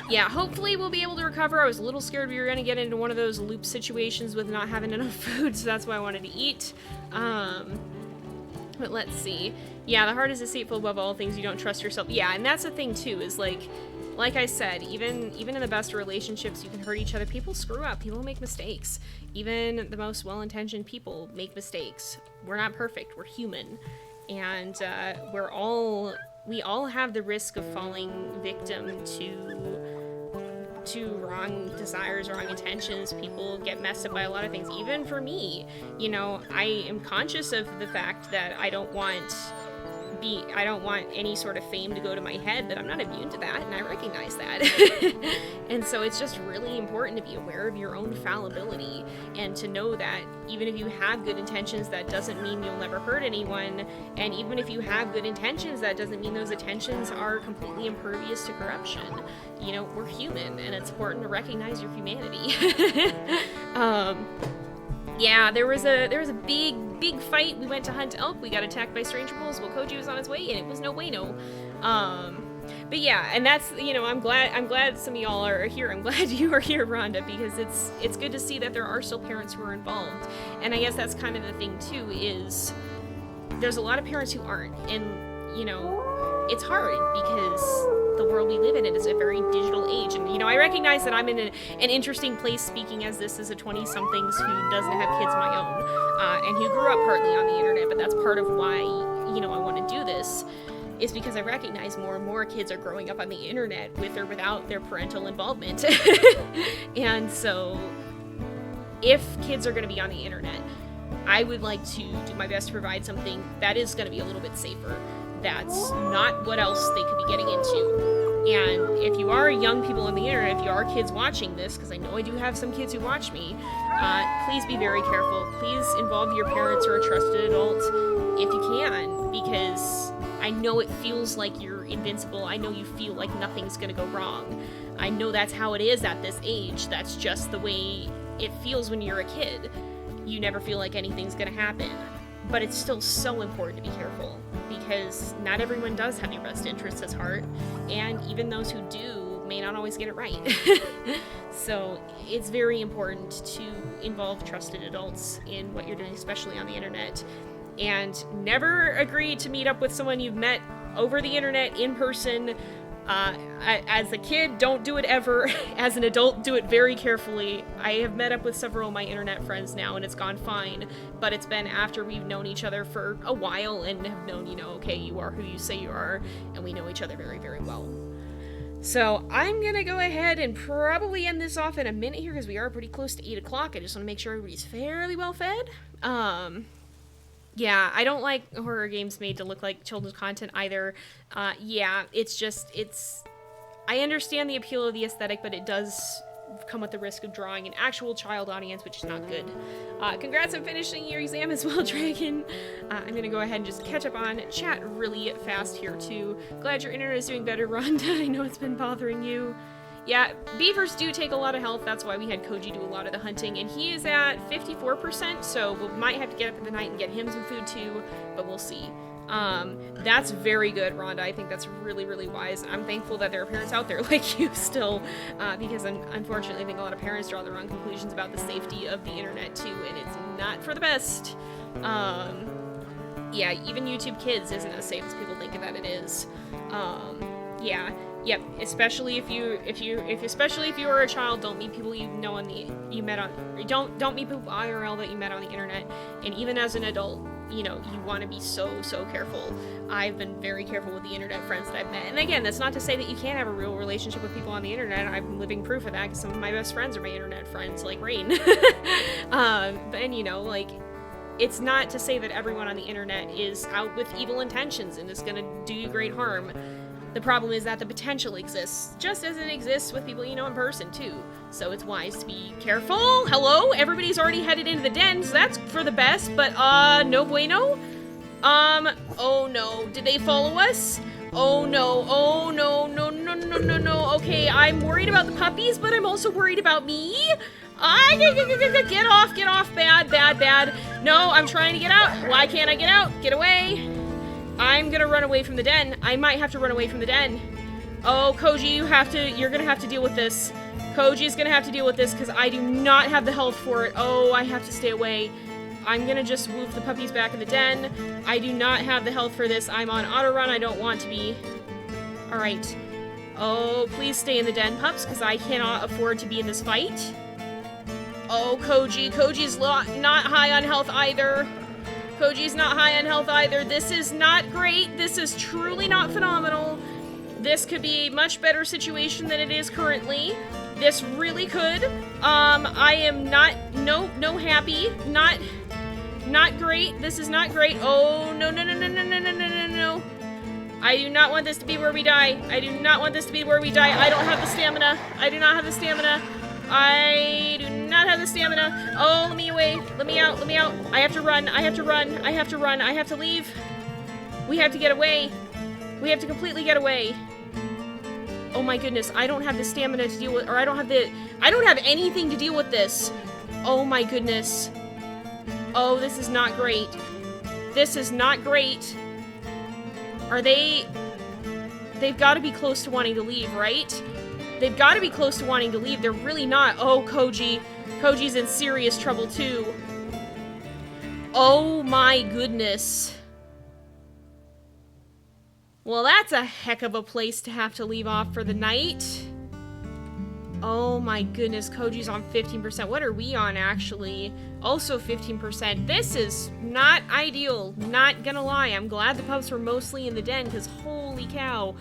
Yeah, hopefully we'll be able to recover. I was a little scared we were going to get into one of those loop situations with not having enough food, so that's why I wanted to eat. But let's see. Yeah, the heart is deceitful above all things. You don't trust yourself. Yeah, and that's the thing too, is like I said, even in the best relationships, you can hurt each other. People screw up. People make mistakes. Even the most well-intentioned people make mistakes. We're not perfect. We're human. And we all have the risk of falling victim to wrong desires, wrong intentions. People get messed up by a lot of things. Even for me, you know, I am conscious of the fact that I don't want any sort of fame to go to my head, but I'm not immune to that, and I recognize that. And so it's just really important to be aware of your own fallibility, and to know that even if you have good intentions, that doesn't mean you'll never hurt anyone, and even if you have good intentions, that doesn't mean those intentions are completely impervious to corruption. You know, we're human, and it's important to recognize your humanity. Yeah, there was a big fight. We went to hunt elk. We got attacked by stranger bulls while Koji was on his way, and it was no bueno. But yeah, and that's, you know, I'm glad some of y'all are here. I'm glad you are here, Rhonda, because it's good to see that there are still parents who are involved. And I guess that's kind of the thing too, is there's a lot of parents who aren't, and you know, it's hard because the world we live in, it is a very digital age. And, you know, I recognize that I'm in an interesting place speaking as this as a 20-somethings who doesn't have kids of my own, and who grew up partly on the internet, but that's part of why, you know, I want to do this, is because I recognize more and more kids are growing up on the internet with or without their parental involvement. And so, if kids are going to be on the internet, I would like to do my best to provide something that is going to be a little bit safer. That's not what else they could be getting into. And if you are young people on the internet, if you are kids watching this, because I know I do have some kids who watch me, please be very careful. Please involve your parents or a trusted adult if you can, because I know it feels like you're invincible. I know you feel like nothing's gonna go wrong. I know that's how it is at this age. That's just the way it feels when you're a kid. You never feel like anything's gonna happen. But it's still so important to be careful, because not everyone does have your best interests at heart, and even those who do may not always get it right. So it's very important to involve trusted adults in what you're doing, especially on the internet. And never agree to meet up with someone you've met over the internet in person. As a kid, don't do it ever. As an adult, do it very carefully. I have met up with several of my internet friends now, and it's gone fine, but it's been after we've known each other for a while and have known, you know, okay, you are who you say you are, and we know each other very, very well. So I'm gonna go ahead and probably end this off in a minute here, because we are pretty close to 8 o'clock. I just want to make sure everybody's fairly well fed. Yeah, I don't like horror games made to look like children's content either. Yeah, I understand the appeal of the aesthetic, but it does come with the risk of drawing an actual child audience, which is not good. Congrats on finishing your exam as well, Dragon. I'm gonna go ahead and just catch up on chat really fast here, too. Glad your internet is doing better, Rhonda. I know it's been bothering you. Yeah, beavers do take a lot of health. That's why we had Koji do a lot of the hunting, and he is at 54%, so we might have to get up in the night and get him some food too, but we'll see. That's very good, Rhonda. I think that's really, really wise. I'm thankful that there are parents out there like you still, because unfortunately I think a lot of parents draw the wrong conclusions about the safety of the internet too, and it's not for the best. Yeah, even YouTube Kids isn't as safe as people think that it is. Yeah. Yep, especially if you are a child, don't meet people don't meet people IRL that you met on the internet. And even as an adult, you know, you want to be so careful. I've been very careful with the internet friends that I've met. And again, that's not to say that you can't have a real relationship with people on the internet. I'm living proof of that because some of my best friends are my internet friends, like Rain. And you know, like, it's not to say that everyone on the internet is out with evil intentions and is gonna do you great harm. The problem is that the potential exists, just as it exists with people you know in person, too. So it's wise to be careful. Hello? Everybody's already headed into the den, so that's for the best, but, no bueno? Oh no. Did they follow us? Oh no. Oh no. No. Okay, I'm worried about the puppies, but I'm also worried about me. Get off, bad. No, I'm trying to get out. Why can't I get out? Get away. I'm gonna run away from the den. I might have to run away from the den. Oh, Koji, you're gonna have to deal with this. Koji's gonna have to deal with this because I do not have the health for it. Oh, I have to stay away. I'm gonna just move the puppies back in the den. I do not have the health for this. I'm on auto run. I don't want to be. Alright. Oh, please stay in the den, pups, because I cannot afford to be in this fight. Oh, Koji's not high on health either. Koji's not high on health either. This is not great. This is truly not phenomenal. This could be a much better situation than it is currently. This really could. I am no happy. Not great. This is not great. Oh, no. I do not want this to be where we die. I do not want this to be where we die. I don't have the stamina. I do not have the stamina. I do not have the stamina. Oh, let me away. Let me out. I have to run. I have to leave. We have to get away. We have to completely get away. Oh my goodness, I don't have the stamina to deal with, or I don't have anything to deal with this. Oh my goodness. Oh, this is not great. This is not great. They've got to be close to wanting to leave, right? They've got to be close to wanting to leave. They're really not. Oh, Koji's in serious trouble, too. Oh, my goodness. Well, that's a heck of a place to have to leave off for the night. Oh, my goodness. Koji's on 15%. What are we on, actually? Also 15%. This is not ideal. Not gonna lie. I'm glad the pups were mostly in the den, because holy cow.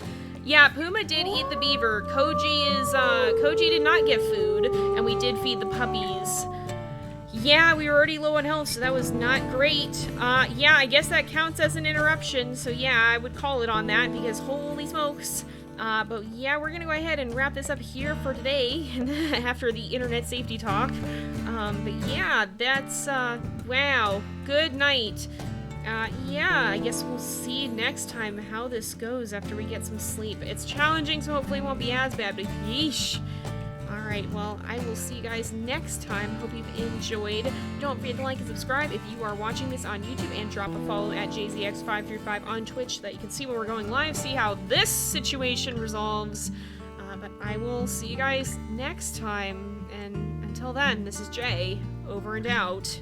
Yeah, Puma did eat the beaver. Koji did not get food, and we did feed the puppies. Yeah, we were already low on health, so that was not great. Yeah, I guess that counts as an interruption, so yeah, I would call it on that, because holy smokes. But yeah, we're gonna go ahead and wrap this up here for today, after the internet safety talk. But yeah, that's, wow, good night. Yeah, I guess we'll see next time how this goes after we get some sleep. It's challenging, so hopefully it won't be as bad, but yeesh. Alright, well, I will see you guys next time. Hope you've enjoyed. Don't forget to like and subscribe if you are watching this on YouTube, and drop a follow at JZX535 on Twitch so that you can see when we're going live, see how this situation resolves. But I will see you guys next time, and until then, this is Jay, over and out.